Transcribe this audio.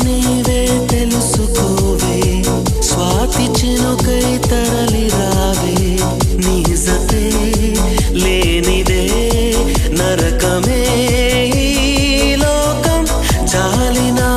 నీవే తెలుసుకోవే స్వాతి చినుకై తరలి రావే నిజతే లేనిదే నరకమే ఈ లోకం జాలినా